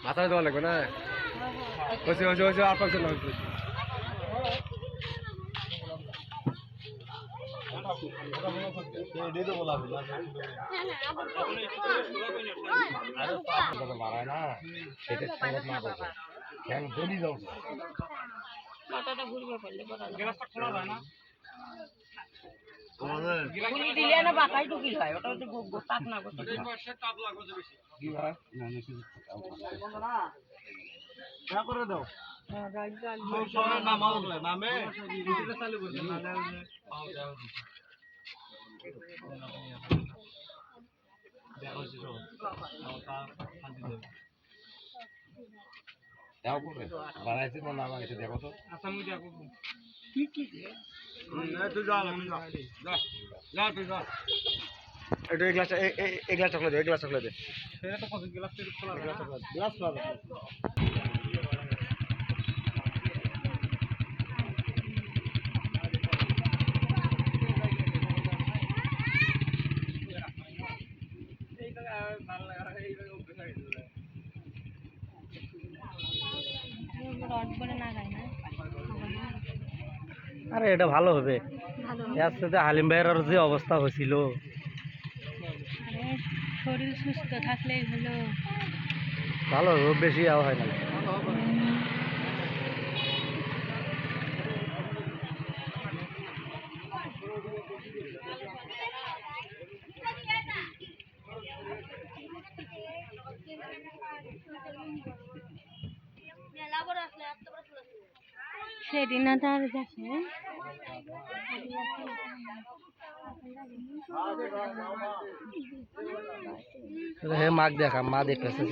মাথায় দেওয়া লাগবে না আর পাঁচজন বাড়ায় না সেটা না কেন দলি যাও মাথাটা ঘুরবে পড়লে গ্লাসটা খোলা যায় না গুলি দিলে না বাতাই টুকিল হয় ওটা হচ্ছে তাপ না করতে তাপ লাগবে বেশি কি হয় না না করে দাও সবার নাম হবে নামে ভিডিওটা চালু করতে না দাও দেখো সব শান্তি দেব যাও করে বানাইছে না বানাইছে দেখো তো আসামি দেখো কি না তুই যা যা তুই যা এটা এই গ্লাস চকলেট দে সেটা তো কত গ্লাস থেকে খোলা গ্লাস খোলা আরে এটা ভালো হবে এর সাথে হালিম ভাইয়ের যে অবস্থা হয়েছিল শরীর সুস্থ থাকলেই হলো ভালো বেশি হয় না সেদিন না তার যাচ্ছে হে মাগ দেখা মা দেখতেছে